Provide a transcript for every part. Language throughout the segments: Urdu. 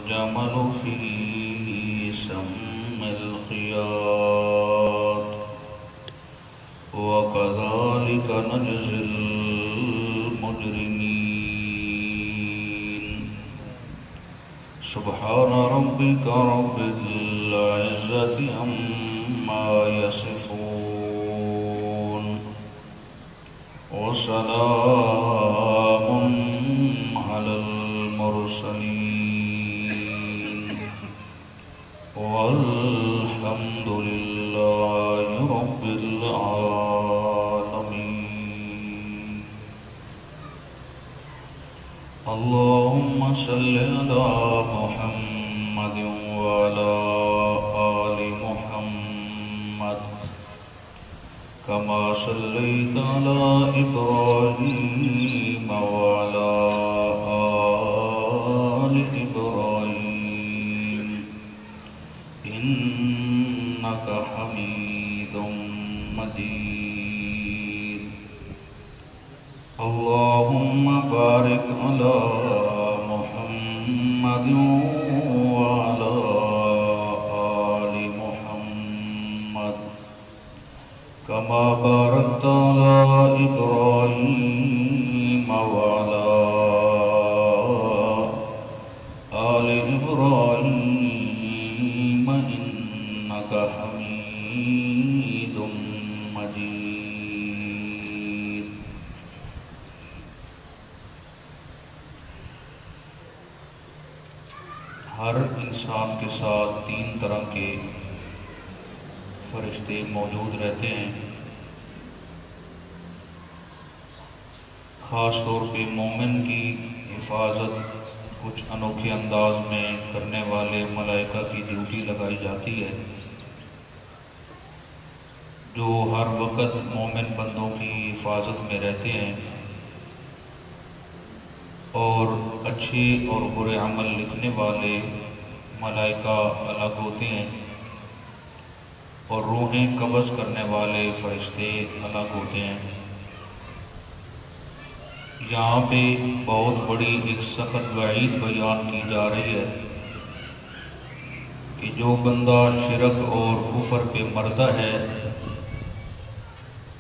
الجمل في سم الخياط وكذلك نجزي المجرمين سبحان ربك رب العزة عما يصفون وسلام على المرسلين والحمد لله رب العالمين اللهم صل على محمد وعلى آل محمد كما صليت على إبراهيم وعلى آل إبراهيم إنك حميد مجيد اللهم بارك على محمد وعلى آل محمد كما باركت على إبراهيم وعلى آل إبراهيم إنك حميد مجيد ہر انسان کے ساتھ تین طرح کے فرشتے موجود رہتے ہیں. خاص طور پہ مومن کی حفاظت کچھ انوکھے انداز میں کرنے والے ملائکہ کی ڈیوٹی لگائی جاتی ہے جو ہر وقت مومن بندوں کی حفاظت میں رہتے ہیں اور اچھے اور برے عمل لکھنے والے ملائکہ الگ ہوتے ہیں اور روحیں قبض کرنے والے فرشتے الگ ہوتے ہیں. یہاں پہ بہت بڑی ایک سخت وعید بیان کی جا رہی ہے کہ جو بندہ شرک اور کفر پہ مرتا ہے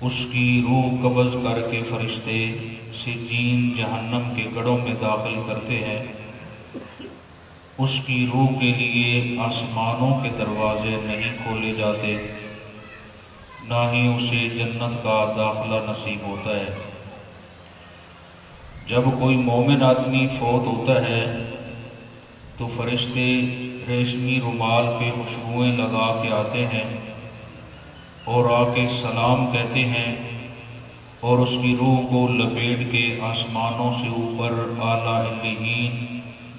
اس کی روح قبض کر کے فرشتے سجین جہنم کے گڑھوں میں داخل کرتے ہیں. اس کی روح کے لیے آسمانوں کے دروازے نہیں کھولے جاتے نہ ہی اسے جنت کا داخلہ نصیب ہوتا ہے. جب کوئی مومن آدمی فوت ہوتا ہے تو فرشتے ریشمی رومال پہ خوشبوئیں لگا کے آتے ہیں اور آ کے سلام کہتے ہیں اور اس کی روح کو لپیٹ کے آسمانوں سے اوپر اعلیٰ علیین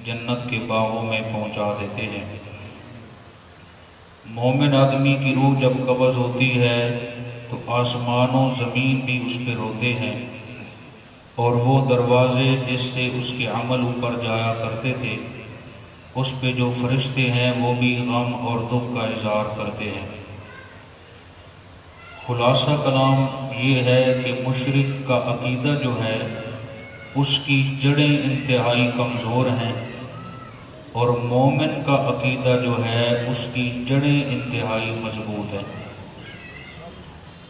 جنت کے باغوں میں پہنچا دیتے ہیں. مومن آدمی کی روح جب قبض ہوتی ہے تو آسمان و زمین بھی اس پہ روتے ہیں اور وہ دروازے جس سے اس کے عمل اوپر جایا کرتے تھے اس پہ جو فرشتے ہیں وہ بھی غم اور دکھ کا اظہار کرتے ہیں. خلاصہ کلام یہ ہے کہ مشرک کا عقیدہ جو ہے اس کی جڑیں انتہائی کمزور ہیں اور مومن کا عقیدہ جو ہے اس کی جڑیں انتہائی مضبوط ہیں.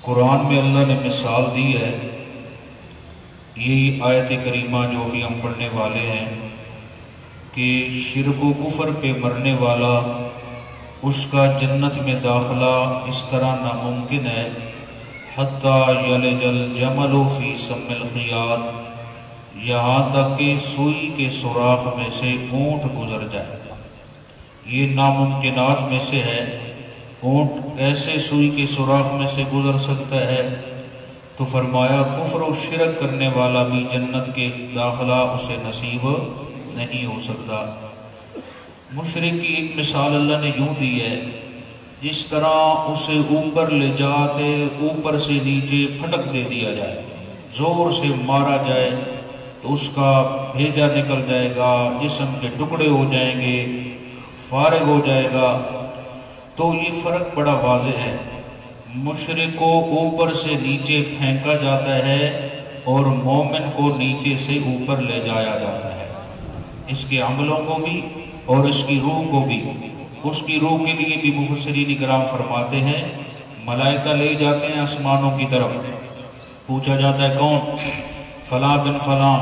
قرآن میں اللہ نے مثال دی ہے، یہی آیت کریمہ جو بھی ہم پڑھنے والے ہیں، کہ شرک و کفر پہ مرنے والا اس کا جنت میں داخلہ اس طرح ناممکن ہے حتیٰ یلج الجمل فی سم الخیاط، یہاں تک کہ سوئی کے سوراخ میں سے اونٹ گزر جائے. یہ ناممکنات میں سے ہے. اونٹ ایسے سوئی کے سوراخ میں سے گزر سکتا ہے؟ تو فرمایا کفر و شرک کرنے والا بھی جنت کے داخلہ اسے نصیب نہیں ہو سکتا. مشرک کی ایک مثال اللہ نے یوں دی ہے، جس طرح اسے اوپر لے جاتے اوپر سے نیچے پھٹک دے دیا جائے، زور سے مارا جائے تو اس کا بھیجا نکل جائے گا، جسم کے ٹکڑے ہو جائیں گے، فارغ ہو جائے گا. تو یہ فرق بڑا واضح ہے. مشرک کو اوپر سے نیچے پھینکا جاتا ہے اور مومن کو نیچے سے اوپر لے جایا جاتا ہے. اس کے عملوں کو بھی اور اس کی روح کو بھی، اس کی روح کے لیے بھی مفسرین کرام فرماتے ہیں ملائکہ لے جاتے ہیں آسمانوں کی طرف، پوچھا جاتا ہے کون؟ فلاں بن فلاں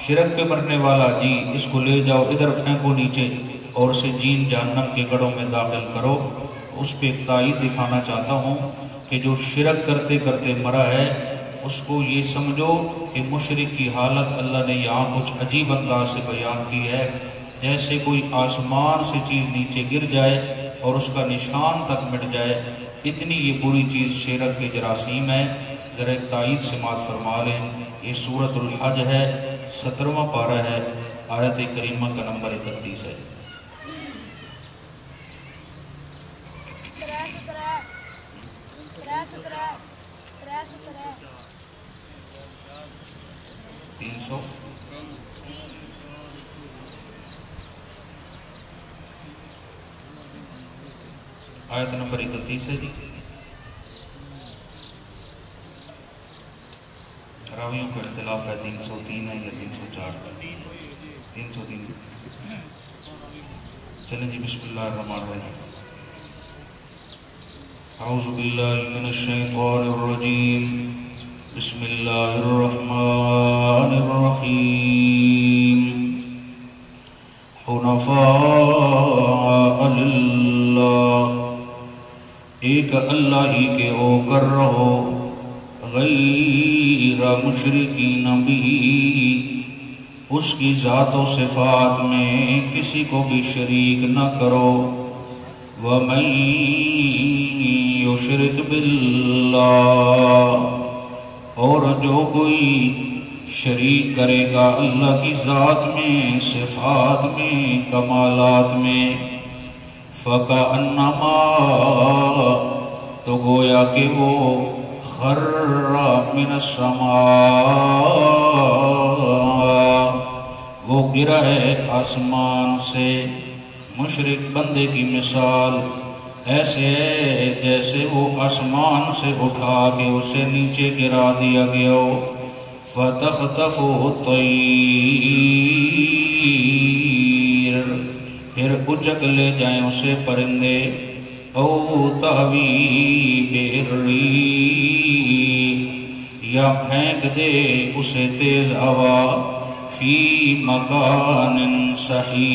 شرک پہ مرنے والا، جی اس کو لے جاؤ ادھر پھینکو نیچے اور اسے جین جہنم کے گڑھوں میں داخل کرو۔ اس پہ ایک تائید دکھانا چاہتا ہوں کہ جو شرک کرتے کرتے مرا ہے اس کو یہ سمجھو کہ مشرک کی حالت اللہ نے یہاں کچھ عجیب انداز سے بیان کی ہے، جیسے کوئی آسمان سے چیز نیچے گر جائے اور اس کا نشان تک مٹ جائے، اتنی یہ بری چیز شرک کے جراثیم ہے۔ ذرا ایک تائید سماعت فرما لیں، یہ سورۃ الحج ہے، 17واں پارہ ہے، آیت کریمہ کا نمبر 31 ہے۔ 300 آیت نمبر 31 ہے جی۔ راویوں کا اختلاف ہے 303 ہے یا 304 کا، 303۔ چلیں جی، بسم اللہ الرحمن الرحیم۔ اعوذ باللہ من الشیطان الرجیم، بسم اللہ الرحمن الرحیم۔ حنفاء للہ، ایک اللہ ہی کے ہو کر رہو، غیر مشرکین بھی، اس کی ذات و صفات میں کسی کو بھی شریک نہ کرو۔ وَمَن يُشْرِكْ بِاللَّهِ، اور جو کوئی شریک کرے گا اللہ کی ذات میں، صفات میں، کمالات میں، فَكَأَنَّمَا، تو گویا کہ وہ خر من السماء، وہ گرا ہے آسمان سے۔ مشرک بندے کی مثال ایسے ہے جیسے وہ آسمان سے اٹھا کے اسے نیچے گرا دیا گیا ہو۔ فَتَخْطَفُهُ الطَّيْرُ، پھر اچک لے جائیں اسے پرندے، او تَهْوِي بِهِ الرِّيحُ، یا پھینک دے اسے تیز ہوا، فی مکان سحیق،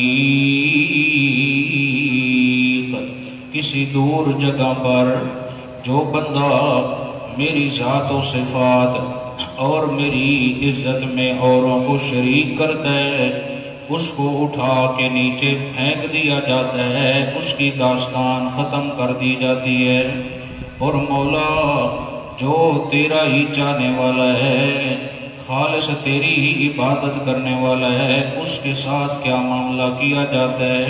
کسی دور جگہ پر۔ جو بندہ میری ذات و صفات اور میری عزت میں اوروں کو شریک کرتا ہے، اس کو اٹھا کے نیچے پھینک دیا جاتا ہے، اس کی داستان ختم کر دی جاتی ہے۔ اور مولا جو تیرا ہی چاہنے والا ہے، خالص تیری ہی عبادت کرنے والا ہے، اس کے ساتھ کیا معاملہ کیا جاتا ہے؟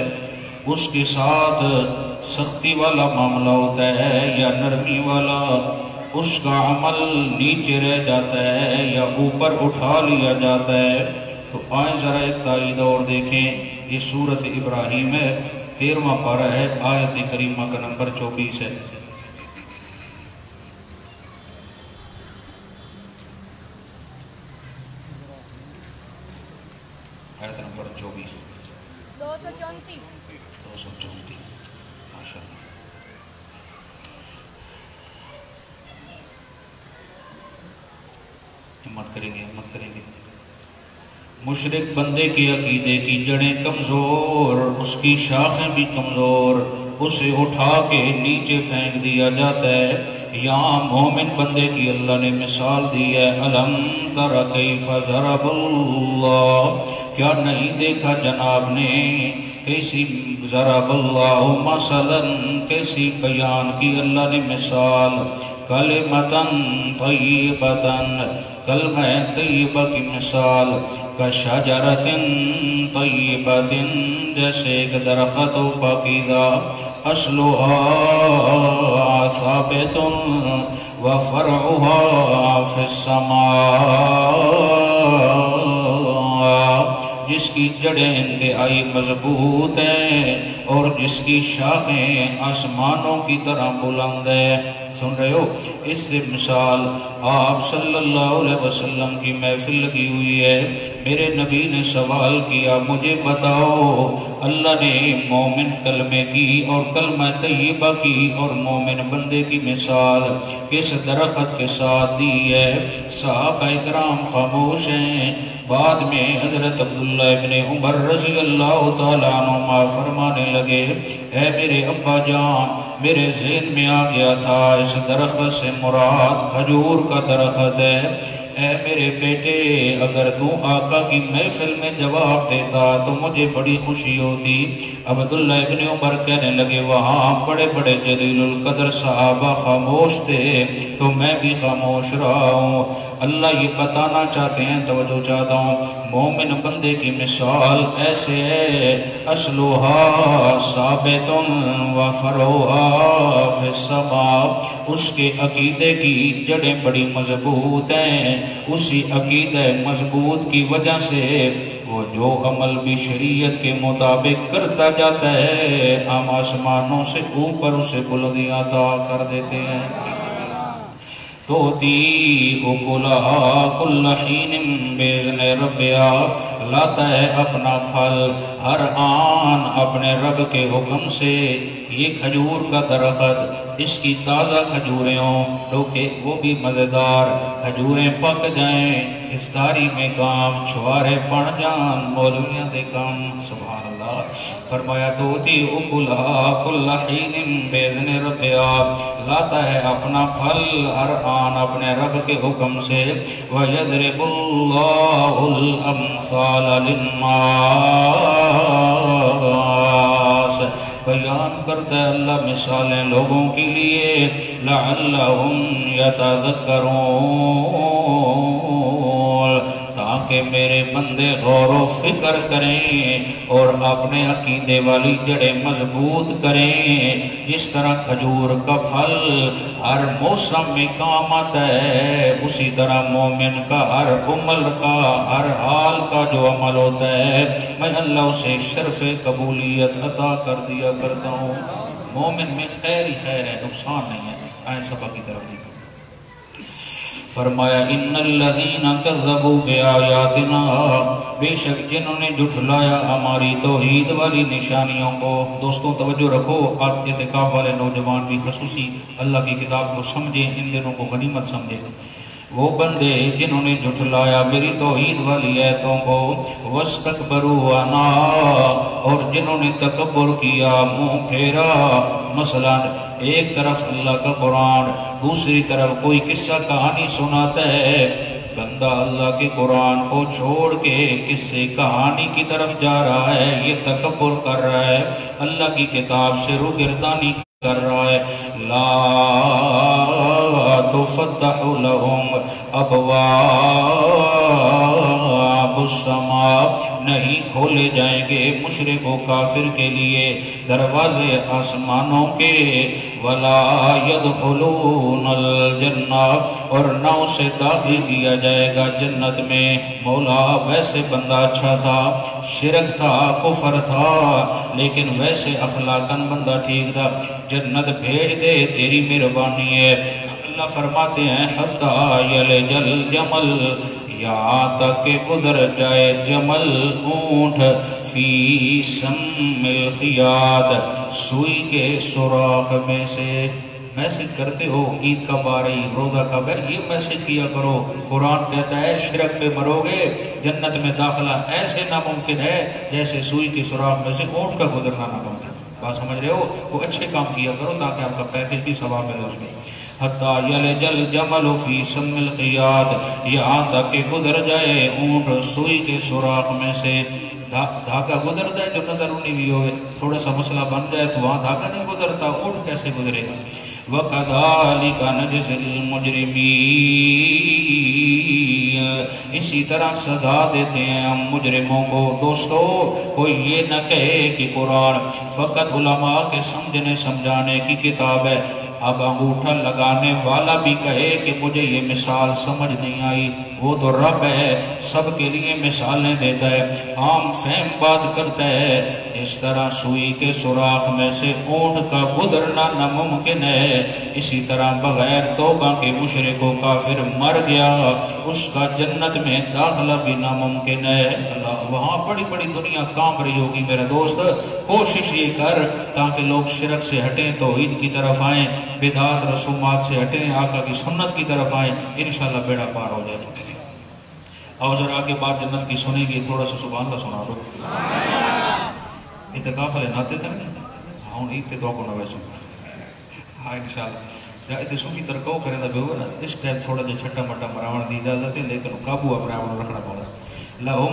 اس کے ساتھ سختی والا معاملہ ہوتا ہے یا نرمی والا؟ اس کا عمل نیچے رہ جاتا ہے یا اوپر اٹھا لیا جاتا ہے؟ تو آئیں ذرا ایک تائید اور دیکھیں، یہ سورۃ ابراہیم ہے، 13واں پارہ ہے، آیت کریمہ کا نمبر 24 ہے۔ آیت نمبر 24، 234، ماشاءاللہ۔ ہمت کریں گے، ہمت کریں گے۔ مشرک بندے کے عقیدے کی جڑیں کمزور، اس کی شاخیں بھی کمزور، اسے اٹھا کے نیچے پھینک دیا جاتا ہے۔ یہاں مومن بندے کی اللہ نے مثال دی ہے، الم تر کیف ضرب اللہ، کیا نہیں دیکھا جناب نے کیسی ضرب اللہ مثلا، کیسی بیان کی اللہ نے مثال، کلمۃ طیبۃ، کلمہ طیبہ کی مثال، کشجرۃ طیبۃ، جیسے ایک درخت پاکیزہ، اصلها ثابت وفرعها فی السماء، جس کی جڑیں انتہائی مضبوط ہیں اور جس کی شاخیں آسمانوں کی طرح بلند ہیں۔ سن رہے ہو؟ اس سے مثال آپ صلی اللہ علیہ وسلم کی محفل لگی ہوئی ہے، میرے نبی نے سوال کیا مجھے بتاؤ اللہ نے مومن کلمے کی اور کلمہ طیبہ کی اور مومن بندے کی مثال کس درخت کے ساتھ دی ہے؟ صحابہ کرام خاموش ہیں۔ بعد میں حضرت عبداللہ ابن عمر رضی اللہ تعالیٰ عنہ فرمانے لگے اے میرے ابا جان، میرے ذہن میں آ گیا تھا اس درخت سے مراد کھجور کا درخت ہے۔ اے میرے بیٹے، اگر تو آقا کی محفل میں جواب دیتا تو مجھے بڑی خوشی ہوتی۔ عبداللہ ابن عمر کہنے لگے وہاں بڑے بڑے جلیل القدر صحابہ خاموش تھے تو میں بھی خاموش رہا ہوں۔ اللہ یہ بتانا چاہتے ہیں، توجہ چاہتا ہوں، مومن بندے کی مثال ایسے ہے اصلها ثابت و فروعها فی السماء، اس کے عقیدے کی جڑیں بڑی مضبوط ہیں، اسی عقیدہ مضبوط کی وجہ سے وہ جو عمل بھی شریعت کے مطابق کرتا جاتا ہے ہم آسمانوں سے اوپر اسے بلندیاں عطا کر دیتے ہیں۔ توتی اکلہا کل حین باذن ربہا، لاتا ہے اپنا پھل ہر آن اپنے رب کے حکم سے۔ یہ کھجور کا درخت، اس کی تازہ کھجوریں ہوں تو کہ وہ بھی مزیدار، کھجوریں پک جائیں افطاری میں کام، چھوارے پڑ جان مولویاں دے کام۔ سبحان اللہ۔ فرمایا توتی اکلہا کل حین باذن ربہا، لاتا ہے اپنا پھل ہر آن اپنے رب کے حکم سے۔ وَيَضْرِبُ اللَّهُ الْأَمْثَالَ لِلنَّاسِ، بیان کرتا ہے اللہ مثالیں لوگوں کے لیے، لَعَلَّهُمْ يَتَذَكَّرُونَ، تاکہ میرے بندے غور و فکر کریں اور اپنے عقیدے والی جڑیں مضبوط کریں۔ جس طرح کھجور کا پھل ہر موسم میں کام آتا ہے، اسی طرح مومن کا ہر عمل کا ہر حال کا جو عمل ہوتا ہے میں اللہ اسے شرف قبولیت عطا کر دیا کرتا ہوں۔ مومن میں خیر ہی خیر ہے، نقصان نہیں ہے۔ آئیں سبق کی طرف نہیں۔ فرمایا ان الذین کذبوا بآیاتنا، بے شک جنہوں نے جھٹلایا ہماری توحید والی نشانیوں کو۔ دوستوں توجہ رکھو، اعتکاف والے نوجوان بھی خصوصی اللہ کی کتاب کو سمجھیں، ان دنوں کو غنیمت سمجھیں۔ وہ بندے جنہوں نے جھٹلایا میری توحید والی آیتوں کو، واستکبروا عنہا، اور جنہوں نے تکبر کیا، منہ پھیرا۔ مثلا ایک طرف اللہ کا قرآن، دوسری طرف کوئی قصہ کہانی سناتا ہے، بندہ اللہ کے قرآن کو چھوڑ کے قصے کہانی کی طرف جا رہا ہے، یہ تکبر کر رہا ہے، اللہ کی کتاب سے روگردانی کر رہا ہے۔ لا تفتح لهم ابواب السماء، نہیں کھولے جائیں گے مشرک و کافر کے لیے دروازے آسمانوں کے۔ ولا يدخلون الجنہ، اور نہ اسے داخل کیا جائے گا جنت میں۔ مولا ویسے بندہ اچھا تھا، شرک تھا، کفر تھا، لیکن ویسے اخلاقاً بندہ ٹھیک تھا، جنت بھیج دے تیری مہربانی ہے۔ اللہ فرماتے ہیں حتی یلج الجمل، یہاں تک کہ گزر جائے جمل اونٹ، فی سم الخیاط، سوئی کے سوراخ میں سے۔ میسج کرتے ہو عید کب آ رہی، روزہ کب ہے، یہ میسج کیا کرو۔ قرآن کہتا ہے شرک پہ مرو گے جنت میں داخلہ ایسے ناممکن ہے جیسے سوئی کے سوراخ میں سے اونٹ کا گزرنا ناممکن۔ بات سمجھ رہے ہو؟ وہ اچھے کام کیا کرو تاکہ آپ کا پیکج بھی ثواب ملے اس میں۔ حتی یلج الجمل فی سم الخیاط، یہاں تک کہ گزر جائے اونٹ سوئی کے سوراخ میں سے۔ دھاگا گزر جائے جو نظر انہی بھی ہوئے، تھوڑا سا مسئلہ بن جائے تو وہاں دھاگا نہیں گزرتا، اونٹ کیسے گزرے گا؟ وَقَذَلِكَ نَجْزِي الْمُجْرِمِينَ، اسی طرح سزا دیتے ہیں ہم مجرموں کو۔ دوستو کوئی یہ نہ کہے کہ قرآن فقط علماء کے سمجھنے سمجھانے کی کتاب ہے، اب انگوٹھا لگانے والا بھی کہے کہ مجھے یہ مثال سمجھ نہیں آئی، وہ تو رب ہے، سب کے لیے مثالیں دیتا ہے، عام فہم بات کرتا ہے۔ اس طرح سوئی کے سوراخ میں سے اونٹ کا گزرنا ناممکن ہے، اسی طرح بغیر توبہ کے مشرک و کافر مر گیا، اس کا جنت میں داخلہ بھی ناممکن ہے۔ اللہ، وہاں بڑی بڑی دنیا کام رہی ہوگی میرے دوست، کوشش یہ کر تاکہ لوگ شرک سے ہٹیں، توحید کی طرف آئیں، بدعات رسومات سے ہٹیں، آقا کی سنت کی طرف آئیں، انشاءاللہ بیڑا پار ہو جائے۔ اور ذرا آگے بات جنت کی سنیں گے، تھوڑا سا سبحان اللہ سنا دو۔ اعتکاف والے ناتے تھے ہوں عید تو کو نہ ویسے ہاں انشاءاللہ اتنے صوفی ترکو کریں دا بیو نا اس ٹائم تھوڑا جا چھٹا مٹا مراون دی اجازت ہے، لیکن قابو اپنے آپ رکھنا پڑا۔ لہم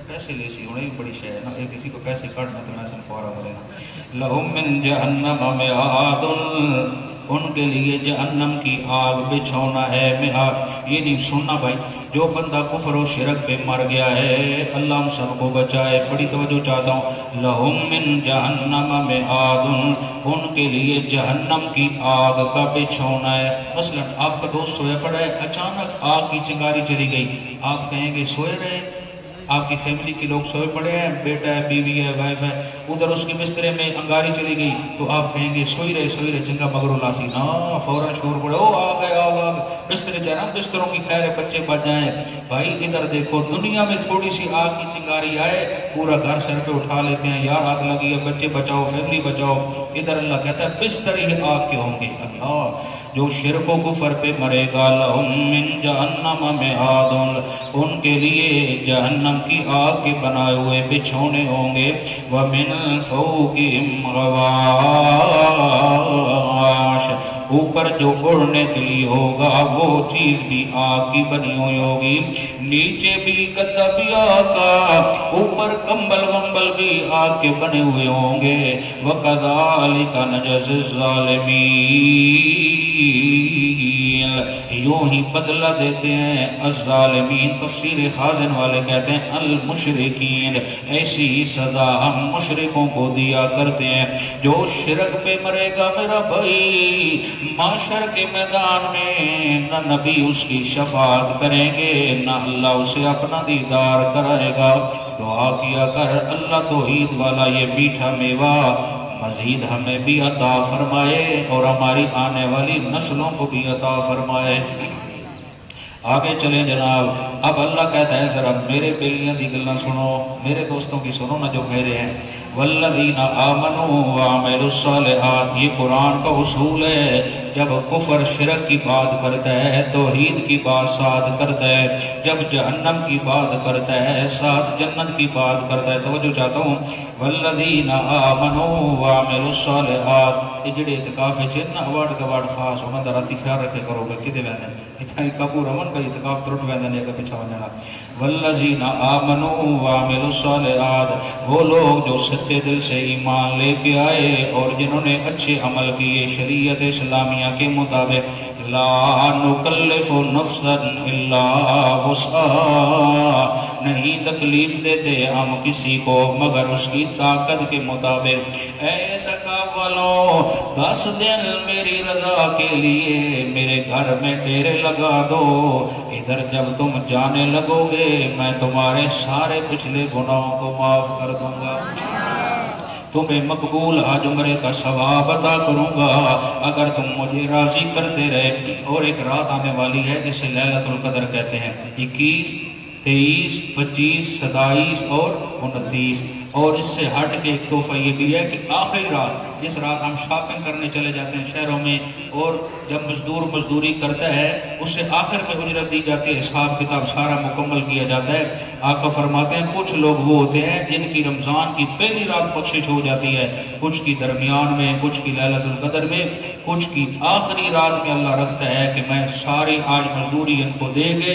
پیسے لے سی ہونے بڑی شے ہے نا، ایک کسی کو پیسے کاٹنا تو میں تنفوارا مرے نا۔ لہم من جہنم مہاد، ان کے لیے جہنم کی آگ بچھونا ہے۔ مہاد یہ نہیں سننا بھائی، جو بندہ کفر و شرک پہ مر گیا ہے، اللہ ہم سب کو بچائے، بڑی توجہ چاہتا ہوں۔ لہم من جہنم مہاد، ان کے لیے جہنم کی آگ کا بچھونا ہے۔ مثلا آپ کا دوست سویا پڑا ہے، اچانک آگ کی چنگاری چلی گئی، آپ کہیں گے سوئے رہے؟ آپ کی فیملی کے لوگ سوئے پڑے ہیں، بیٹا ہے، بیوی ہے، وائف ہے، ادھر اس کے بسترے میں انگاری چلی گئی تو آپ کہیں گے سوئی رہے چنگا مگرو لاسی نا، فوراً شور پڑے، او آ گئے آگ، بسترے جانا، بستروں کی خیر ہے، بچے بچ جائیں۔ بھائی ادھر دیکھو، دنیا میں تھوڑی سی آگ کی چنگاری آئے پورا گھر سر پہ اٹھا لیتے ہیں، یار آگ لگی ہے، بچے بچاؤ، فیملی بچاؤ۔ ادھر اللہ کہتا ہے بستر ہی آگ کے ہوں گے۔ اللہ، جو شرک و کفر پہ مرے گا، لہم من جہنم مہاد، ان کے لیے جہنم کی آگ کے بنائے ہوئے بچھونے ہوں گے، وَمِن فَوْقِهِمْ غَوَاشٍ، اوپر جو اڑنے کے لیے ہوگا وہ چیز بھی آگ کی بنی ہوئی ہوگی، نیچے بھی گدا بھی آگ کا، اوپر کمبل ومبل بھی آگ کے بنے ہوئے ہوں گے۔ وَكَذَلِكَ نَجْزِي الظَّالِمِينَ، یوں ہی بدلہ دیتے ہیں الظالمین، تفسیر خازن والے کہتے ہیں المشرکین، ایسی ہی سزا ہم مشرکوں کو دیا کرتے ہیں۔ جو شرک پہ مرے گا میرا بھائی، معاشر کے میدان میں نہ نبی اس کی شفاعت کریں گے، نہ اللہ اسے اپنا دیدار کرائے گا۔ دعا کیا کر اللہ توحید والا یہ میٹھا میوہ مزید ہمیں بھی عطا فرمائے اور ہماری آنے والی نسلوں کو بھی عطا فرمائے۔ آگے چلیں جناب، اب اللہ کہتا ہے ذرا میرے بیلیاں دی گلنا سنو، میرے دوستوں کی سنو نا جو میرے ہیں۔ والذین آمنوا وعملوا الصالحات، یہ قرآن کا اصول ہے، جب کفر شرک کی بات کرتا ہے، توحید کی بات ساتھ کرتا ہے، جب جہنم کی بات کرتا ہے ساتھ جنت کی بات کرتا ہے۔ توجہ چاہتا ہوں، والذین آمنوا وعملوا الصالحات، یہ جڑے اعتکاف ہے چیز نا اوارڈ گوارڈ خاص ہونا در راتی خیال رکھے کرو گے کدے ویندے اتنا ہی کبور امن بھائی اعتکاف ترٹ ویندے نے اگر پیچھا ونجنا۔ والذین آمنوا وعملوا الصالحات، وہ لوگ جو سچے دل سے ایمان لے کے آئے اور جنہوں نے اچھے عمل کیے شریعت اسلامیہ کے مطابق، لا نکلف نفسا الا وسعها، نہیں تکلیف دیتے ہم کسی کو مگر اس کی طاقت کے مطابق۔ اے اعتکاف والوں، 10 دن میری رضا کے لیے میرے گھر میں ڈیرے لگا دو، ادھر جب تم جانے لگو گے میں تمہارے سارے پچھلے گناہوں کو معاف کر دوں گا، تمہیں مقبول حج عمرے کا ثواب عطا کروں گا اگر تم مجھے راضی کرتے رہے۔ اور ایک رات آنے والی ہے جسے لیلۃ القدر کہتے ہیں، 21، 23، 25، 27 اور 29۔ اور اس سے ہٹ کے ایک تحفہ یہ بھی ہے کہ آخری رات، جس رات ہم شاپنگ کرنے چلے جاتے ہیں شہروں میں، اور جب مزدور مزدوری کرتا ہے اسے آخر میں اجرت دی جاتی ہے، حساب کتاب سارا مکمل کیا جاتا ہے۔ آقا فرماتے ہیں کچھ لوگ وہ ہوتے ہیں جن کی رمضان کی پہلی رات بخشش ہو جاتی ہے، کچھ کی درمیان میں، کچھ کی لیلۃ القدر میں، کچھ کی آخری رات میں اللہ رکھتا ہے کہ میں ساری آج مزدوری ان کو دے کے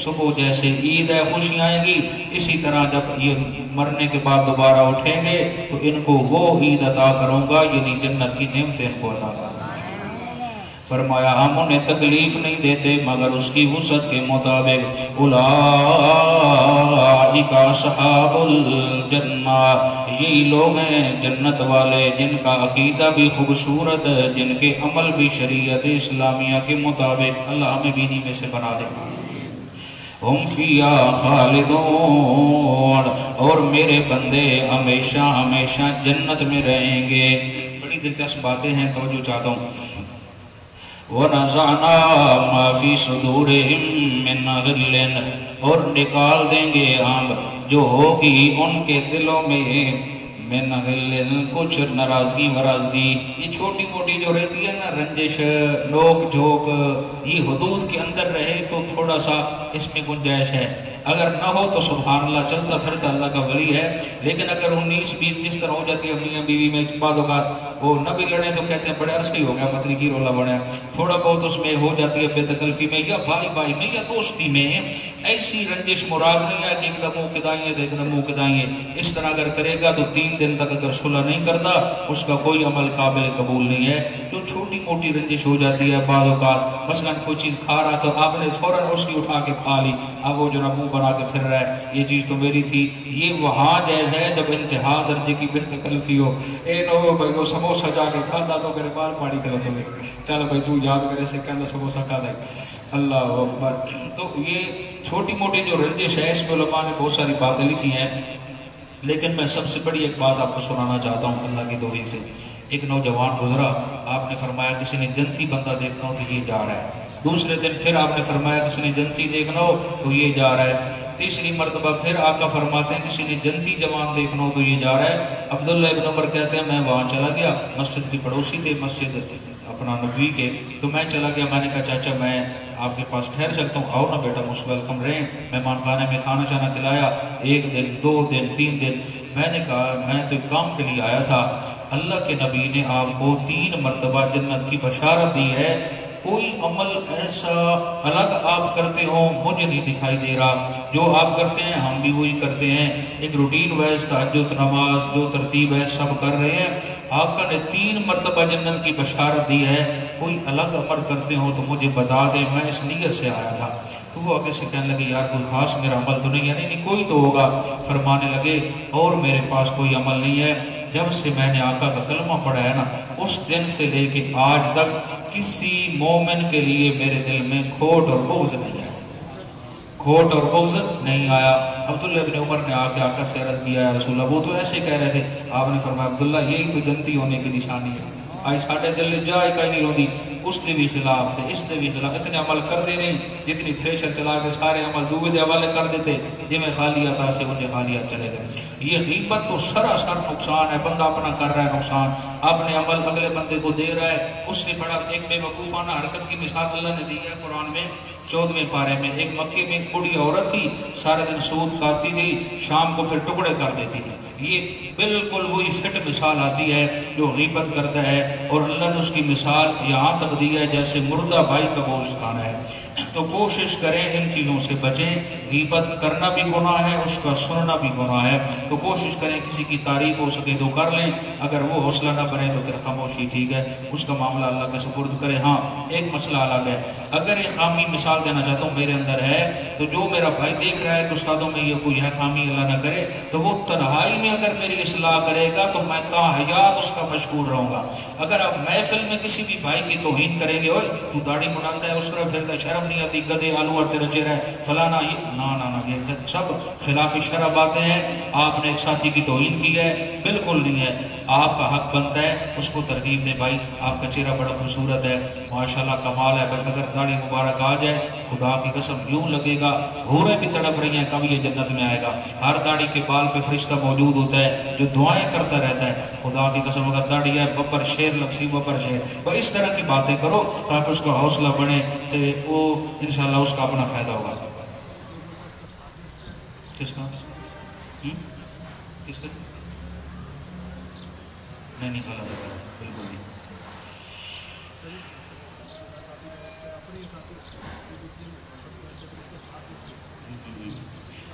صبح جیسے عید ہے خوشیاں آئیں گی، اسی طرح جب یہ مرنے کے بعد دوبارہ اٹھیں گے تو ان کو وہ عید عطا کروں گا، یعنی جنت کی نعمتیں ان کو عطا کروں گا۔ فرمایا ہم انہیں تکلیف نہیں دیتے مگر اس کی وسعت کے مطابق. اولئک اصحاب الجنہ، یہی لوگ ہیں جنت والے جن کا عقیدہ بھی خوبصورت ہے، جن کے عمل بھی شریعت اسلامیہ کے مطابق. اللہ ہمیں بھی انہی میں سے بنا دے. ہم فیہا خالدون، اور میرے بندے ہمیشہ ہمیشہ جنت میں رہیں گے. بڑی دلچسپ باتیں ہیں، توجہ چاہتا ہوں. وَنَزَعْنَا مَا فِي صُدُورِهِم مِّن غِلٍّ، اور نکال دیں گے ہم جو ہوگی ان کے دلوں میں من غل، کچھ ناراضگی ورازگی. یہ چھوٹی موٹی جو رہتی ہے نا، رنجش نوک جھوک، یہ حدود کے اندر رہے تو تھوڑا سا اس میں گنجائش ہے. اگر نہ ہو تو سبحان اللہ چلتا پھرتا اللہ کا ولی ہے. لیکن اگر 19-20 جس طرح ہو جاتی ہے میاں بیوی میں، بعد اوقات وہ نہ بھی لڑے تو کہتے ہیں بڑے عرصے ہو گیا پتہ نہیں کی رولا بڑا. تھوڑا بہت اس میں ہو جاتی ہے بے تکلفی میں یا بھائی بھائی میں یا دوستی میں. ایسی رنجش مراد نہیں ہے کہ ایک دم منہ کدائیں ایک دم منہ کدائیں. اس طرح اگر کرے گا تو 3 دن تک اگر صلح نہیں کرتا اس کا کوئی عمل قابل قبول نہیں ہے. جو چھوٹی موٹی رنجش ہو جاتی ہے بعض اوقات، مثلا کوئی چیز کھا رہا تھا آپ نے فوراً اس کی اٹھا کے کھا لی، اب وہ جو منہ بنا کے پھر رہا ہے یہ چیز تو میری تھی. یہ وہاں جائز ہے جب انتہا درجے کی بے تکلفی ہو. اے نو بھائی وہ سموسہ جا کے کھاتا تو کرے بال پاڑی کرو تو چل بھائی تو یاد کرے سے کہنا سموسہ کھا دے. اللہ اکبر. تو یہ چھوٹی موٹی جو رنجش ہے اس میں علماء نے بہت ساری باتیں لکھی ہیں، لیکن میں سب سے بڑی ایک بات آپ کو سنانا چاہتا ہوں اللہ کی توفیق سے. ایک نوجوان گزرا، آپ نے فرمایا کسی نے جنتی بندہ دیکھنا ہو تو یہ جا رہا ہے. دوسرے دن پھر آپ نے فرمایا کسی نے جنتی دیکھنا ہو تو یہ جا رہا ہے. تیسری مرتبہ پھر آقا فرماتے ہیں کسی نے جنتی جوان دیکھنا ہو تو یہ جا رہا ہے. عبداللہ ابن عمر کہتے ہیں میں وہاں چلا گیا، مسجد کی پڑوسی تھے مسجد اپنا نبوی کے، تو میں چلا گیا. میں نے کہا چاچا میں آپ کے پاس ٹھہر سکتا ہوں؟ آؤ نا بیٹا موسٹ ویلکم رہیں. مہمان خانے میں کھانا چانا کھلایا. 1 دن 2 دن 3 دن. میں نے کہا میں تو کام کے لیے آیا تھا، اللہ کے نبی نے آپ کو 3 مرتبہ جنت کی بشارت دی ہے. کوئی عمل ایسا الگ آپ کرتے ہو مجھے نہیں دکھائی دے رہا. جو آپ کرتے ہیں ہم بھی وہی کرتے ہیں. ایک روٹین وائز تہجد نماز جو ترتیب ہے سب کر رہے ہیں. آقا نے 3 مرتبہ جنت کی بشارت دی ہے. کوئی الگ عمل کرتے ہو تو مجھے بتا دیں، میں اس نیت سے آیا تھا. تو وہ آگے سے کہنے لگے یار کوئی خاص میرا عمل تو نہیں ہے. نہیں کوئی تو ہوگا. فرمانے لگے اور میرے پاس کوئی عمل نہیں ہے. جب سے میں نے آقا کا کلمہ پڑھا ہے نا، اس دن سے لے کے آج تک کسی مومن کے لیے میرے دل میں کھوٹ اور بغض نہیں آیا. کھوٹ اور بغض نہیں آیا. عبداللہ ابن عمر نے آ کے آقا سے عرض کیا یا رسول اللہ وہ تو ایسے کہہ رہے تھے. آپ نے فرمایا عبداللہ یہی تو جنتی ہونے کی نشانی ہے. آج ساڑھے دل نے جا ایک نہیں روندی، اس نے بھی خلاف تھے اس نے بھی خلاف. اتنے عمل کر دے نہیں جتنی تھریشر چلا کے سارے عمل دوبے دے حوالے کر دیتے جی میں خالیات سے انہیں خالیات چلے گئے. یہ غیبت تو سراسر نقصان ہے. بندہ اپنا کر رہا ہے نقصان، اپنے عمل اگلے بندے کو دے رہا ہے. اس سے بڑا ایک بے وقوفانہ حرکت کی مثال اللہ نے دی ہے قرآن میں 14ویں پارے میں. ایک مکے میں ایک بڑی عورت تھی، سارے دن سود کھاتی تھی، شام کو پھر ٹکڑے کر دیتی تھی. یہ بالکل وہی فٹ مثال آتی ہے جو غیبت کرتا ہے. اور اللہ نے اس کی مثال یہاں تک دی ہے جیسے مردہ بھائی کا گوشت کھانا ہے. تو کوشش کریں ان چیزوں سے بچیں. غیبت کرنا بھی گناہ ہے، اس کا سننا بھی گناہ ہے. تو کوشش کریں کسی کی تعریف ہو سکے تو کر لیں، اگر وہ حوصلہ نہ بنے تو پھر خاموشی ٹھیک ہے. اس کا معاملہ اللہ کے سپرد کرے. ہاں ایک مسئلہ الگ ہے. اگر ایک خامی مثال دینا چاہتا ہوں میرے اندر ہے، تو جو میرا بھائی دیکھ رہا ہے کہ استادوں میں یہ کوئی ہے خامی اللہ نہ کرے، تو وہ تنہائی میں اگر میری اصلاح کرے گا تو میں تا حیات اس کا مشکور رہوں گا. اگر آپ محفل میں کسی بھی بھائی کی توہین کریں گے، اوئے تو داڑھی بناتا ہے اس طرح پھرتا ہے شرم نہیں آتی، گدے آلو اور تیرا چہرہ ہے فلانا، یہ یہ سب خلاف شرع باتیں ہیں. آپ نے ایک ساتھی کی توہین کی ہے، بالکل نہیں ہے. آپ کا حق بنتا ہے اس کو ترغیب دیں. بھائی آپ کا چہرہ بڑا خوبصورت ہے ماشاءاللہ کمال ہے. بھائی اگر داڑھی مبارک آ جائے خدا کی قسم یوں لگے گا حوریں بھی تڑپ رہی ہیں کب یہ جنت میں آئے گا. ہر داڑھی کے بال پہ فرشتہ موجود ہوتا ہے جو دعائیں کرتا رہتا ہے. خدا کی قسم اگر داڑھی ہے ببر شیر لکسی ببر شیر. بھائی اس طرح کی باتیں کرو تاکہ اس کا حوصلہ بڑھے کہ وہ انشاءاللہ اس کا اپنا فائدہ ہوگا. کس کا کس کا نہیں کھالا بالکل نہیں.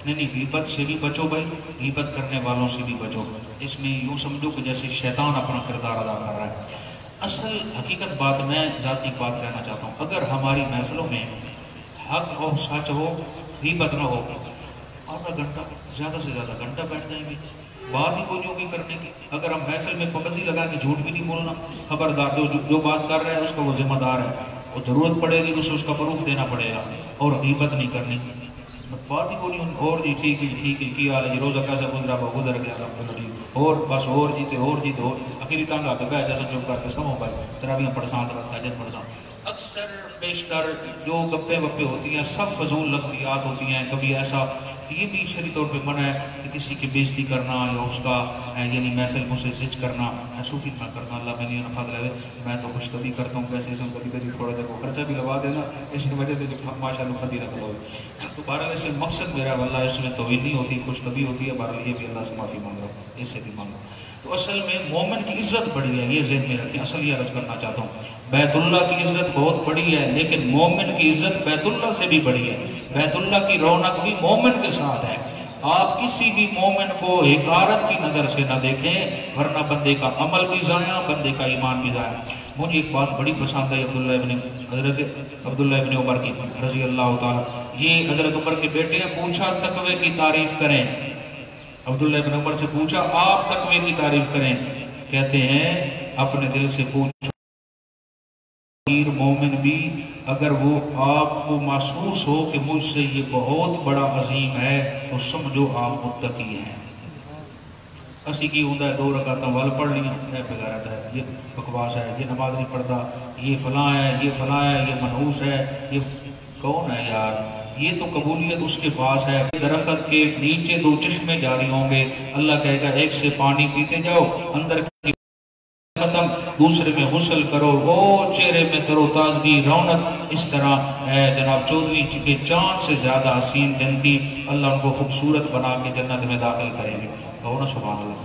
نہیں غیبت سے بھی بچو بھائی، غیبت کرنے والوں سے بھی بچو. اس میں یوں سمجھو کہ جیسے شیطان اپنا کردار ادا کر رہا ہے. اصل حقیقت بات میں ذاتی بات کہنا چاہتا ہوں، اگر ہماری محفلوں میں حق اور سچ ہو، غیبت نہ ہو، آدھا گھنٹہ زیادہ سے زیادہ گھنٹہ بیٹھ جائیں گے، بات ہی کوئی نہیں ہوگی کرنے کی۔ اگر ہم محفل میں پابندی لگا کہ جھوٹ بھی نہیں بولنا، خبردار جو بات کر رہا ہے اس کا وہ ذمہ دار ہے، اور ضرورت پڑے گی تو اسے اس کا پروف دینا پڑے گا، اور غیبت نہیں کرنی، بات ہی کوئی نہیں۔ اور جی ٹھیک ہے کی حال ہے جی، روزہ کیسا گزرا، گزر گیا الحمدللہ ٹھیک، اور بس اور جیتے اور آخری تنگ آ کے بیٹھ جیسا چپ کر کے سمو بھائی تراویاں پڑھساں تہجد پڑھساں۔ اکثر بیشتر جو گپے وپے ہوتی ہیں سب فضول لغویات ہوتی ہیں۔ کبھی ایسا یہ بھی شرعی طور پہ منع ہے کہ کسی کی بےزتی کرنا یا اس کا یعنی محفل میں سے زج کرنا، میں صوفی نہ کرتا، اللہ میں نہیں نفع لے، میں تو خوش طبی کرتا ہوں، کیسے سے کبھی کبھی تھوڑا دیر کو خرچہ بھی لگا دینا، اس کی وجہ سے ماشاء اللہ فضی رکھ لو۔ تو بہرحال اس سے مقصد میرا واللہ اس میں توہین نہیں ہوتی، خوش طبی ہوتی ہے، بہرحال یہ بھی اللہ سے معافی مانگو، اس سے بھی مانگو۔ تو اصل میں مومن کی عزت بڑی ہے، یہ ذہن میں رکھیں۔ اصل یہ عرض کرنا چاہتا ہوں، بیت اللہ کی عزت بہت بڑی ہے، لیکن مومن کی عزت بیت اللہ سے بھی بڑی ہے۔ بیت اللہ کی رونق بھی مومن کے ساتھ ہے۔ آپ کسی بھی مومن کو حقارت کی نظر سے نہ دیکھیں، ورنہ بندے کا عمل بھی ضائع، بندے کا ایمان بھی ضائع۔ مجھے ایک بات بڑی پسند ہے حضرت عبداللہ ابن عمر کی رضی اللہ تعالیٰ، یہ حضرت عمر کے بیٹے ہیں، پوچھا تقوی کی تعریف کریں، عبداللہ ابن عمر سے پوچھا آپ تقوی کی تعریف کریں، کہتے ہیں اپنے دل سے پوچھو، مومن بھی اگر وہ آپ کو محسوس ہو کہ مجھ سے یہ بہت بڑا عظیم ہے تو سمجھو آپ متقی ہیں۔ اسی کی ہوتا ہے 2 رکعتیں وال پڑھ لیا، یہ بغیرت ہے، یہ بکواس ہے، یہ نماز نہیں پڑھتا، یہ فلاں ہے، یہ فلاں ہے، یہ منحوس ہے، یہ کون ہے یار؟ یہ تو قبولیت اس کے پاس ہے۔ درخت کے نیچے 2 چشمے جاری ہوں گے، اللہ کہے گا ایک سے پانی پیتے جاؤ، اندر کی ختم، دوسرے میں غسل کرو، وہ چہرے میں تر و تازگی، رونق۔ اس طرح جناب 14ویں کے چاند سے زیادہ حسین جنتی، اللہ ان کو خوبصورت بنا کے جنت میں داخل کریں گے۔ کہو نا سبحان اللہ۔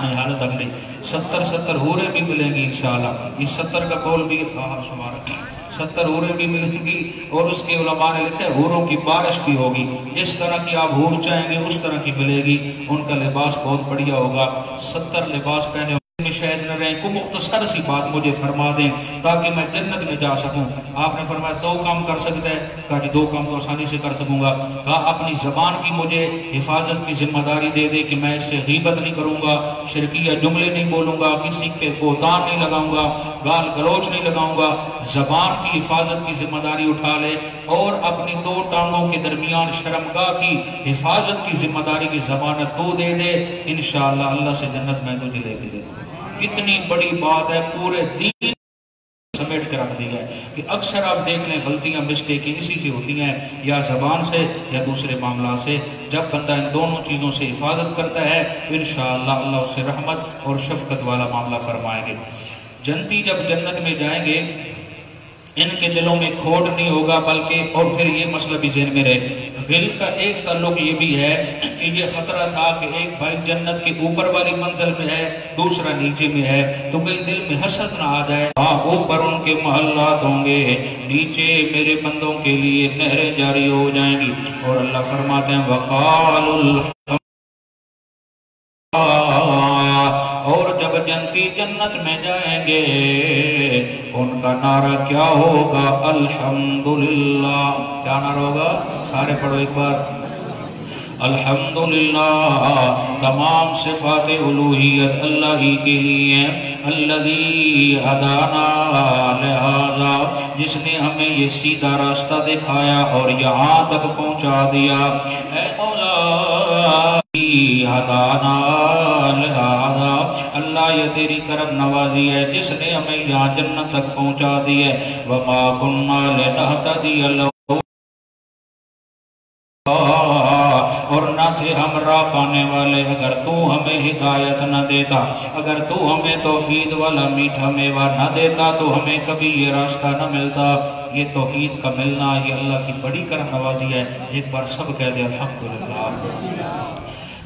نہیں حالت اگلی 70 حوریں بھی ملیں گی انشاءاللہ، یہ 70 کا قول بھی سبحان اللہ، 70 حوریں بھی ملیں گی، اور اس کے علماء نے لکھا ہے حوروں کی بارش بھی ہوگی، جس طرح کی آپ حور چاہیں گے اس طرح کی ملے گی، ان کا لباس بہت بڑھیا ہوگا، 70 لباس پہنے میں شاید نہ رہیں۔ کو مختصر سی بات مجھے فرما دیں تاکہ میں جنت میں جا سکوں۔ آپ نے فرمایا 2 کام کر سکتا ہے، کہا جی 2 کام تو آسانی سے کر سکوں گا۔ کہا اپنی زبان کی مجھے حفاظت کی ذمہ داری دے دے کہ میں اس سے غیبت نہیں کروں گا، شرکیہ جملے نہیں بولوں گا، کسی پہ بہتان نہیں لگاؤں گا، گال گلوچ نہیں لگاؤں گا، زبان کی حفاظت کی ذمہ داری اٹھا لے، اور اپنی 2 ٹانگوں کے درمیان شرمگاہ کی حفاظت کی ذمہ داری کی ضمانت تو دے دے، انشاءاللہ اللہ سے جنت میں تجھے لے کے دے دوں۔ کتنی بڑی بات ہے، پورے دین سمیٹ کے رکھ دی ہے کہ اکثر آپ دیکھ لیں غلطیاں مسٹیکیں اسی سے ہوتی ہیں، یا زبان سے یا دوسرے معاملات سے۔ جب بندہ ان دونوں چیزوں سے حفاظت کرتا ہے انشاءاللہ اللہ اس سے رحمت اور شفقت والا معاملہ فرمائیں گے۔ جنتی جب جنت میں جائیں گے ان کے دلوں میں کھوٹ نہیں ہوگا، بلکہ اور پھر یہ مسئلہ بھی ذہن میں رہے، غل کا ایک تعلق یہ بھی ہے کہ یہ خطرہ تھا کہ ایک بھائی جنت کے اوپر والی منزل میں ہے، دوسرا نیچے میں ہے، تو کہیں دل میں حسد نہ آ جائے۔ اوپر ان کے محلات ہوں گے، نیچے میرے بندوں کے لیے نہریں جاری ہو جائیں گی، اور اللہ فرماتے ہیں وَقَالُ اور جب جنتی جنت میں جائیں گے ان کا نعرہ کیا ہوگا؟ الحمدللہ۔ کیا نعرہ ہوگا؟ سارے پڑھو ایک بار، الحمدللہ، تمام صفات الوہیت اللہ ہی کے لیے، الذی ہدانا لہذا، جس نے ہمیں یہ سیدھا راستہ دکھایا اور یہاں تک پہنچا دیا۔ اے مولا ہدانا لہذا، اللہ یہ تیری کرم نوازی ہے جس نے ہمیں یہاں جنت تک پہنچا دی ہے۔ وما كنا لنهتدي لولا، اور نہ تھے ہم راہ پانے والے اگر تو ہمیں ہدایت نہ دیتا، اگر تو ہمیں توحید والا میٹھا میوہ نہ دیتا تو ہمیں کبھی یہ راستہ نہ ملتا۔ یہ توحید کا ملنا یہ اللہ کی بڑی کرم نوازی ہے۔ ایک بار سب کہہ دے الحمدللہ۔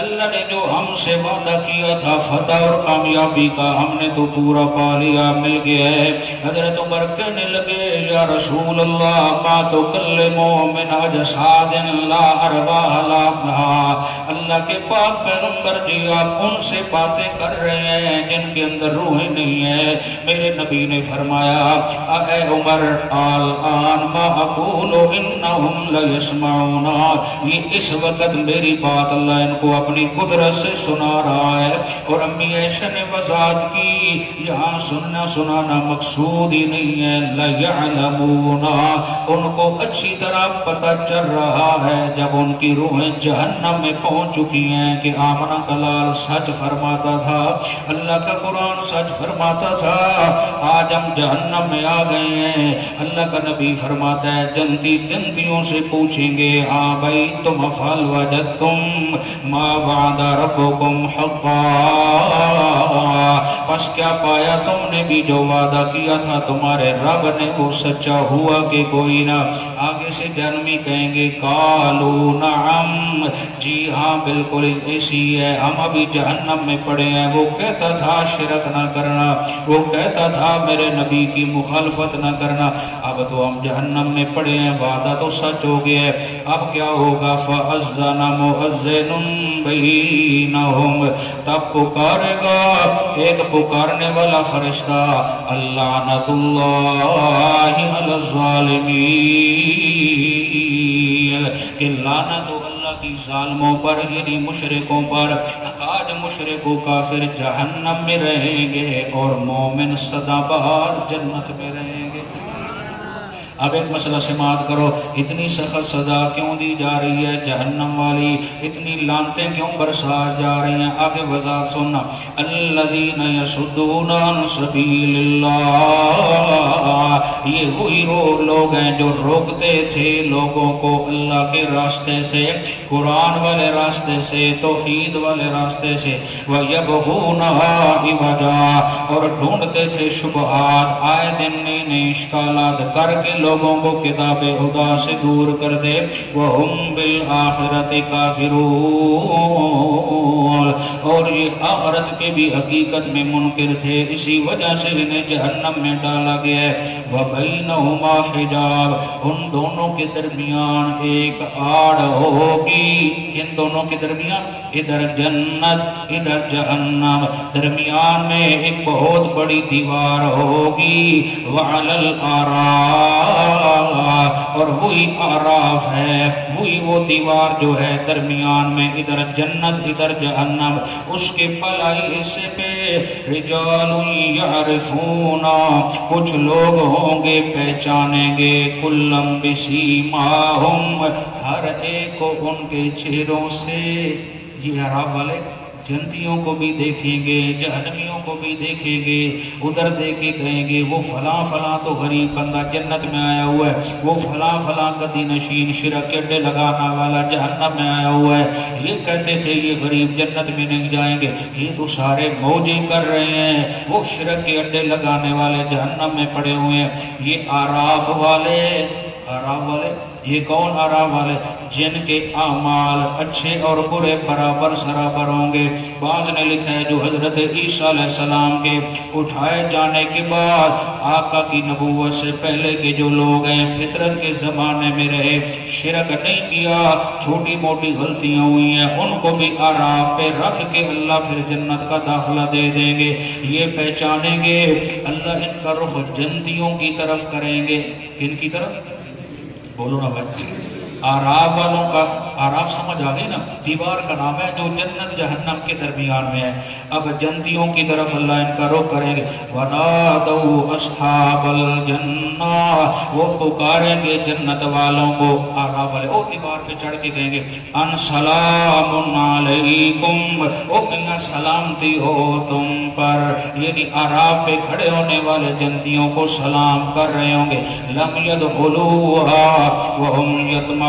اللہ نے جو ہم سے وعدہ کیا تھا فتح اور کامیابی کا ہم نے تو پورا پا لیا، مل گیا ہے۔ حضرت عمر کہنے لگے یا رسول اللہ ما تکلمو من اجساد لا ارواح لها، اللہ کے پاک پیغمبر جی آپ ان سے باتیں کر رہے ہیں جن کے اندر روحیں نہیں ہیں۔ میرے نبی نے فرمایا اے عمر الان ما اقول انہم لیسمعون، یہ اس وقت میری بات اللہ ان کو اپنی قدرت سے سنا رہا ہے۔ اور امی عائشہ نے وضاحت کی یہاں سننا سنانا مقصود ہی نہیں ہے، لیعلمون، ان کو اچھی طرح پتہ چل رہا ہے جب ان کی روحیں جہنم میں پہنچ چکی ہیں کہ آمنہ کا لال سچ فرماتا تھا، اللہ کا قرآن سچ فرماتا تھا، آج ہم جہنم میں آ گئے ہیں۔ اللہ کا نبی فرماتا ہے جنتی جنتیوں سے پوچھیں گے ہاں بھائی تم افعل وجدتم ما وعد ربکم حقا، پس کیا پایا تم نے بھی جو وعدہ کیا تھا تمہارے رب نے وہ سچا ہوا کہ کوئی نہ؟ آگے سے جہنمی کہیں گے قالو نعم، جی ہاں بالکل ایسی ہے، ہم ابھی جہنم میں پڑے ہیں۔ وہ کہتا تھا شرک نہ کرنا، وہ کہتا تھا میرے نبی کی مخالفت نہ کرنا، اب تو ہم جہنم میں پڑے ہیں، وعدہ تو سچ ہو گیا ہے، اب کیا ہوگا؟ فَأَذَّنَ مُؤَذِّنٌ بَيْنَهُمْ، تب پکارے گا ایک پکارنے والا فرشتہ اللعنۃ اللہ علی الظالمین، کہ لعنت ہو اللہ کی ظالموں پر یعنی مشرکوں پر۔ آج مشرک و کافر جہنم میں رہیں گے اور مومن سدا بہار جنت میں رہیں گے۔ اب ایک مسئلہ سماعت کرو، اتنی سخت سزا کیوں دی جا رہی ہے جہنم والی، اتنی لعنتیں کیوں برسا جا رہی ہیں؟ آگے وضاحت سننا، الذین یصدون عن سبیل اللہ، یہ وہی لوگ ہیں جو روکتے تھے لوگوں کو اللہ کے راستے سے، قرآن والے راستے سے، توحید والے راستے سے، وَيَبْغُونَهَا عِوَجًا، اور ڈھونڈتے تھے شبہات، آئے دن نئے نئے اشکالات کر کے لوگوں کو کتاب خدا سے دور کر دے۔ وَهُمْ بِالْآخِرَةِ كَافِرُونَ، اور یہ آخرت کے بھی حقیقت میں منکر تھے، اسی وجہ سے انہیں جہنم میں ڈالا گیا ہے۔ وَبَيْنَهُمَا حِجَابٌ، ان دونوں کے درمیان ایک آڑ ہوگی، ان دونوں کے درمیان ادھر جنت ادھر جہنم، درمیان میں ایک بہت بڑی دیوار ہوگی۔ وَعَلَى الْأَعْرَافِ، اور وہی اعراف ہے، وہی وہ دیوار جو ہے درمیان میں ادھر جنت ادھر جہنم، اس کے پلائی حصے پہ رجال یعرفون، کچھ لوگ ہوں گے پہچانیں گے، کلم بسیماہم، ہر ایک کو ان کے چہروں سے۔ یہ اعراف والے جنتیوں کو بھی دیکھیں گے، جہنمیوں کو بھی دیکھیں گے، ادھر دیکھے کہیں گے وہ فلاں فلاں تو غریب بندہ جنت میں آیا ہوا ہے، وہ فلاں فلاں گدی نشین شرک کے اڈے لگانا والا جہنم میں آیا ہوا ہے، یہ کہتے تھے یہ غریب جنت میں نہیں جائیں گے، یہ تو سارے موجے کر رہے ہیں، وہ شرک کے اڈے لگانے والے جہنم میں پڑے ہوئے ہیں۔ یہ اعراف والے، اعراف والے یہ کون اعراف والے؟ جن کے اعمال اچھے اور برے برابر سرابر ہوں گے۔ بعض نے لکھا ہے جو حضرت عیسیٰ علیہ السلام کے اٹھائے جانے کے بعد آقا کی نبوت سے پہلے کے جو لوگ ہیں فطرت کے زمانے میں رہے، شرک نہیں کیا، چھوٹی موٹی غلطیاں ہوئی ہیں، ان کو بھی اعراف پہ رکھ کے اللہ پھر جنت کا داخلہ دے دیں گے۔ یہ پہچانیں گے، اللہ ان کا رخ جنتیوں کی طرف کریں گے۔ کن کی طرف؟ بولو نا بھائی، اعراف والوں کا، اعراف سمجھ آ گئی نا، دیوار کا نام ہے جو جنت جہنم کے درمیان میں ہے۔ اب جنتیوں کی طرف اللہ ان کا رخ کریں گے۔ وَنَادَوْا أَصْحَابَ الْجَنَّةِ، وہ پکاریں گے جنت والوں کو، اعراف والے وہ دیوار پہ چڑھ کے کہیں گے ان سلام علیکم، او میاں سلامتی ہو تم پر، یعنی اعراف پہ کھڑے ہونے والے جنتیوں کو سلام کر رہے ہوں گے۔ لَمْ يَدْخُلُوهَا وَهُمْ يَطْمَعُونَ،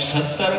70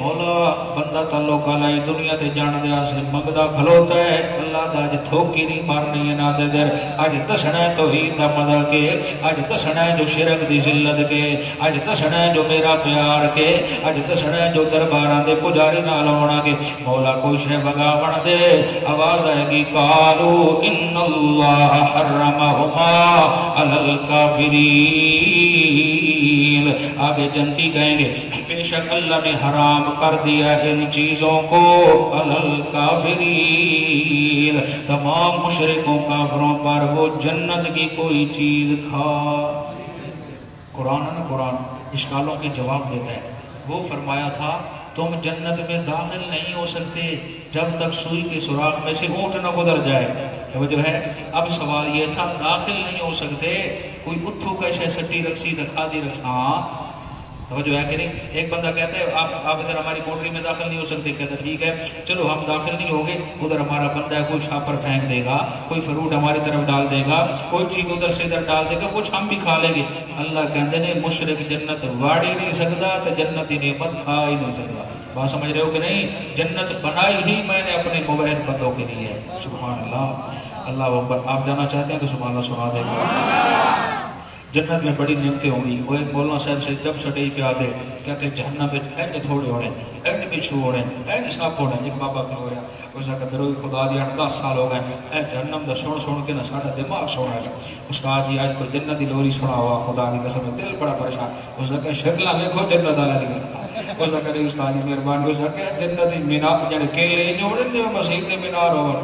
مولا بندہ تعلق علی دنیا تے جان دیا سے منگدا کھلوتا ہے اللہ دا اج تھوکی نہیں مارنی ہے نا دے در اج دسنا ہے توحید دا مدد کے اج دسنا ہے جو شرک دی ذلت کے اج دسنا ہے جو میرا پیار کے اج دسنا ہے جو درباراں دے پجاری نال ہونا کے مولا کوئی شے بغاون دے آواز آئے گی قالو ان اللہ حرمہما علی الکافرین آگے جنتی کہیں گے بے شک اللہ نے حرام کر دیا ان چیزوں کو علی الکافرین تمام مشرکوں کافروں پر وہ جنت کی کوئی چیز کھا قرآن ہے نا قرآن اشکالوں کے جواب دیتا ہے وہ فرمایا تھا تم جنت میں داخل نہیں ہو سکتے جب تک سوئی کے سوراخ میں سے اونٹ نہ گزر جائے توجہ ہے اب سوال یہ تھا داخل نہیں ہو سکتے کوئی اتھو کا شے سٹی رکسی دکھا دی رکس ہاں توجہ ہے کہ نہیں ایک بندہ کہتا ہے آپ ادھر ہماری موٹری میں داخل نہیں ہو سکتے کہتا ٹھیک ہے چلو ہم داخل نہیں ہوں گے ادھر ہمارا بندہ ہے کوئی شاپر پھینک دے گا کوئی فروٹ ہماری طرف ڈال دے گا کوئی چیز ادھر سے ادھر ڈال دے گا کچھ ہم بھی کھا لیں گے اللہ کہتے ہیں مشرک جنت واڑ ہی نہیں سکتا تو جنت نعمت کھا ہی نہیں سکتا بات سمجھ رہے ہو کہ نہیں جنت بنائی ہی میں نے اپنے موحد بندوں کے لیے ہے سبحان اللہ اللہ اکبر آپ جانا چاہتے ہیں تو سبحان اللہ سنا دے گا جنت میں بڑی نعمتیں ہوں گی وہ ایک مولانا صاحب سے جب سٹے پہ آتے کہتے ہیں جہنم میں اینڈ تھوڑے ہونے اینڈ بچھو ہونے اینڈ ساپ ہونے ایک بابا کھلو رہا اسا کہ دروی خدا دیا 10 سال ہو گئے اے جہنم دا سن کے نہ ساڈا دماغ سونا ہے استاد جی آج کوئی جنت دی لوری سنا ہوا خدا دی قسم دل بڑا پریشان اسا کہ شکلاں دیکھو جنت والا دی اسا کہ استاد جی مہربانی اسا کہ جنت دی مینار یعنی کیلے جوڑن دے مسجد دے مینار ہو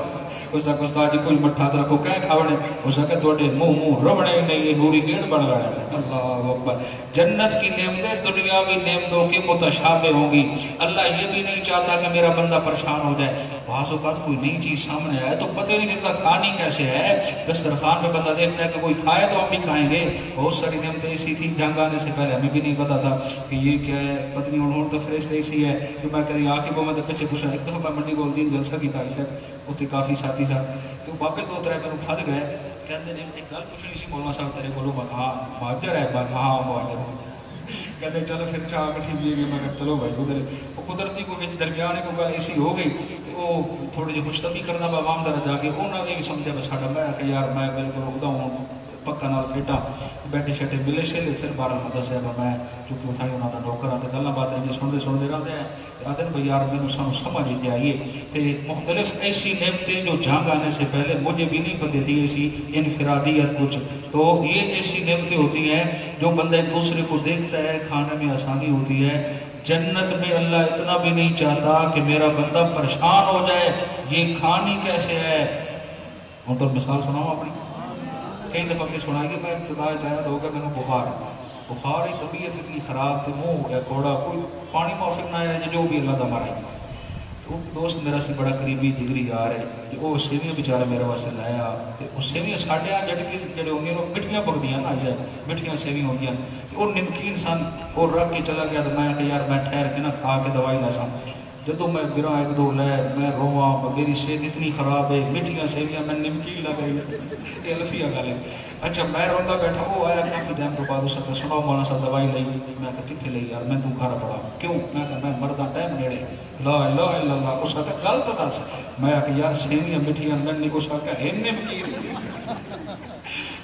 اس کا استاد جی کوئی مٹھا ترا کو کہہ کھاونے اس کا توڑے منہ روڑے نہیں نوری گیڑ بڑھ رہا ہے اللہ اکبر جنت کی نعمتیں دنیاوی نعمتوں کے متشابہ ہوں گی اللہ یہ بھی نہیں چاہتا کہ میرا بندہ پریشان ہو جائے بعض اوقات کوئی نئی چیز سامنے آئے تو پتہ نہیں چلتا کھانی کیسے ہے دسترخوان پہ بندہ دیکھتا ہے کہ کوئی کھائے تو ہم بھی کھائیں گے بہت ساری نعمتیں ایسی تھی جنگ آنے سے پہلے ہمیں بھی نہیں پتا تھا کہ یہ کیا ہے پتنی انہوں تو فرشتے ایسی ہے کہ میں کہتی آنکھیں کو میں تو پیچھے پوچھا ایک دفعہ میں منڈی کو دین جلسہ کی تاریخ صاحب اتنے کافی ساتھی صاحب تو باپے دو ترے میں پھد گئے کہتے ہیں ایک گل پوچھنی سی مولانا صاحب تیرے کو ہاں مہاجر ہے ہاں مہاجر کہتے چلو پھر چاہ کٹھی بھی گئی میں کہ چلو بھائی ادھر وہ قدرتی کو درمیان کو گل ایسی ہو گئی تو وہ تھوڑی جی خوش طبی کرنا با عوام ذرا جا کے انہوں نے بھی سمجھا بس ساڈا میں کہ یار میں بالکل ادا ہوں پکا نال فیٹا بیٹھے شیٹے ملے شیلے پھر 12 مدہ صاحب میں چونکہ اتھائی انہوں نے نوکر آتے گلنا بات ہے سنتے رہتے ہیں آتے ہیں بھئی یار میں نے سمجھ جائیے کہ مختلف ایسی نعمتیں جو جنگ آنے سے پہلے مجھے بھی نہیں پتہ تھی ایسی انفرادیت کچھ تو یہ ایسی نعمتیں ہوتی ہیں جو بندہ ایک دوسرے کو دیکھتا ہے کھانے میں آسانی ہوتی ہے جنت میں اللہ اتنا بھی نہیں چاہتا کہ میرا بندہ پریشان ہو جائے یہ کھانی کیسے ہے ہوں تو مثال سناؤں اپنی کئی دفعہ کہ سنائی کہ میں ابتدا چاہیا تو ہوگا میں نے بخار ہی طبیعت اتنی خراب تھی منہ ہو گیا کوڑا کوئی پانی موافق نہ آیا جو بھی اللہ دا مارا ہے تو دوست میرا سی بڑا قریبی جگری آ رہے کہ وہ سیویاں بیچارہ میرے واسطے لایا تو وہ سیویاں ساڈے آ جڑے ہوں گے وہ مٹھیاں پکدیاں نا جائے مٹھیاں سیویاں ہوندیاں اور نمکین سن اور رکھ کے چلا گیا تو میں کہ یار میں ٹھہر کے نہ کھا کے دوائی نہ سا جدو میں گراں ایک دو لے میں رواں میری صحت اتنی خراب ہے مٹھیاں سیویاں میں نمکین لگ رہی ہے الفیہ گل ہے اچھا میں روندا بیٹھا وہ آیا کافی ٹائم تو بعد اس نے سناؤ مولانا صاحب دوائی لئی میں کہ کتنے لئی یار میں تو گھر پڑا کیوں میں کہ میں مرداں ٹائم نیڑے لا الہ الا اللہ اس کا گل تو دس میں کہ یار سیویاں مٹھیاں میں نہیں اس کا ہے نمکین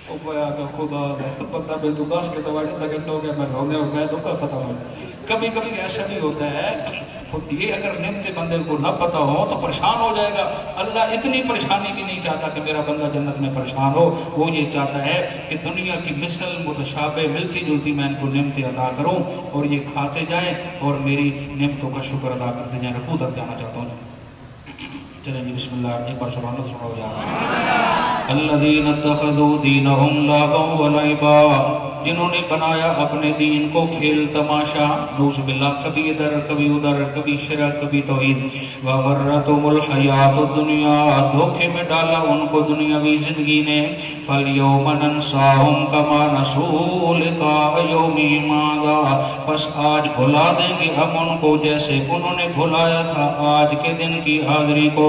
او بیا کہ خدا دے بندہ بے تو دس کے دوائی دا گھنٹہ ہو گیا میں رونے ہو گیا تو ختم ہو گیا کبھی کبھی ایسا بھی ہوتا ہے یہ اگر نعمت بندے کو نہ پتہ ہو تو پریشان ہو جائے گا اللہ اتنی پریشانی بھی نہیں چاہتا کہ میرا بندہ جنت میں پریشان ہو وہ یہ چاہتا ہے کہ دنیا کی مثل متشابہ ملتی جلتی میں ان کو نعمتیں عطا کروں اور یہ کھاتے جائیں اور میری نعمتوں کا شکر ادا کرتے جائیں رکوع تک جانا چاہتا ہوں چلیں جی بسم اللہ ایک بار سبحان اللہ سنو جا الذین اتخذوا دینہم لعبا ولعبا جنہوں نے بنایا اپنے دین کو کھیل تماشا نوز باللہ کبھی ادھر کبھی ادھر کبھی شرک کبھی توحید وغرتهم الحیات الدنیا دھوکے میں ڈالا ان کو دنیاوی زندگی نے فالیوم ننساہم کما نسوا لقاء یومہم ھذا بس آج بھلا دیں گے ہم ان کو جیسے انہوں نے بھلایا تھا آج کے دن کی حاضری کو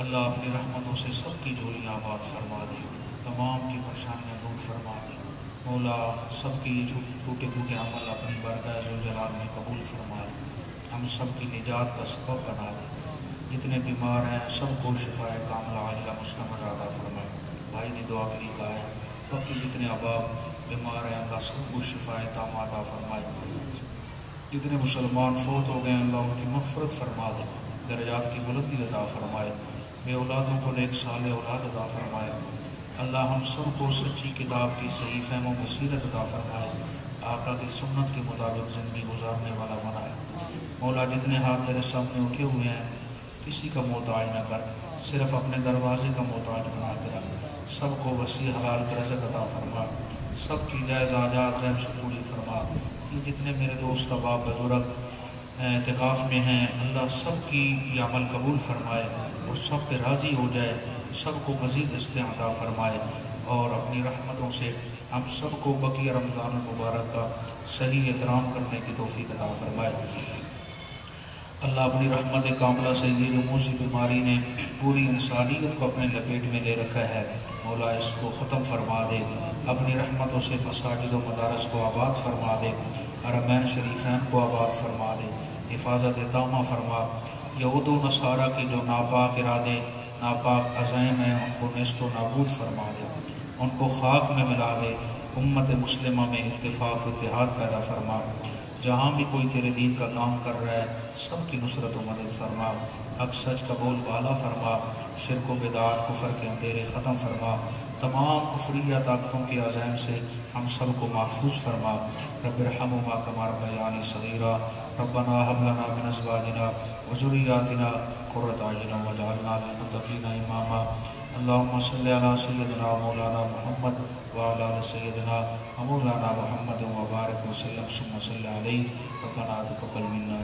اللہ اپنی رحمتوں سے سب کی جھولیاں آباد فرما دے، تمام کی پریشانیاں دور فرما دے۔ مولا سب کے یہ ٹوٹے پھوٹے عمل اپنی بارگاہ ذوالجلال میں قبول فرمائے، ہم سب کی نجات کا سبب بنا دے۔ جتنے بیمار ہیں سب کو شفائے کاملہ عاجلہ مستمر عطا فرمائے۔ بھائی نے دعا کے لیے کہا ہے، باقی جتنے احباب بیمار ہیں اللہ سب کو شفائے تامہ عطا فرمائے۔ جتنے مسلمان فوت ہو گئے ہیں اللہ ان کی مغفرت فرما دے، درجات کی بلندی عطا فرمائے، بے اولادوں کو نیک صالح اولاد عطا فرمائے۔ اللہ ہم سب کو سچی کتاب کی صحیح فہم و بصیرت عطا فرمائے، آقا کی سنت کے مطابق زندگی گزارنے والا بنائے۔ مولا جتنے ہاتھ تیرے سامنے اٹھے ہوئے ہیں کسی کا محتاج نہ کر، صرف اپنے دروازے کا محتاج بنا کے رکھ۔ سب کو وسیع حلال کا رزق عطا فرما، سب کی جائز حاجات غیب سے پوری فرما۔ یہ جتنے میرے دوست احباب بزرگ اعتکاف میں ہیں اللہ سب کی یہ عمل قبول فرمائے اور سب پہ راضی ہو جائے، سب کو مزید رزق عطا فرمائے، اور اپنی رحمتوں سے ہم سب کو بقیہ رمضان المبارک کا صحیح احترام کرنے کی توفیق عطا فرمائے۔ اللہ اپنی رحمت کاملہ سے یہ جو موذی بیماری نے پوری انسانیت کو اپنے لپیٹ میں لے رکھا ہے مولا اس کو ختم فرما دے، اپنی رحمتوں سے مساجد و مدارس کو آباد فرما دے، حرمین شریفین کو آباد فرما دے، حفاظت تامہ فرما۔ یہود و نصارہ کی جو ناپاک ارادے ناپاک عزائم ہیں ان کو نیست و نابود فرما دے، ان کو خاک میں ملا دے، امت مسلمہ میں اتفاق و اتحاد پیدا فرما۔ جہاں بھی کوئی تیرے دین کا کام کر رہا ہے سب کی نصرت و مدد فرما، حق سچ کا بول بالا فرما، شرک و بدعات کفر کے اندھیرے ختم فرما، تمام کفریہ طاقتوں کے عزائم سے ہم سب کو محفوظ فرما۔ رب ارحمہما کما ربیانی صغیرا، ربنا هب لنا من ازواجنا وذریاتنا قرۃ اعین واجعلنا للمتقین اماما۔ اللهم صل علی سیدنا مولانا محمد وعلى آل سیدنا مولانا محمد وبارک وسلم ثم صل علیہ۔ ربنا تقبل منا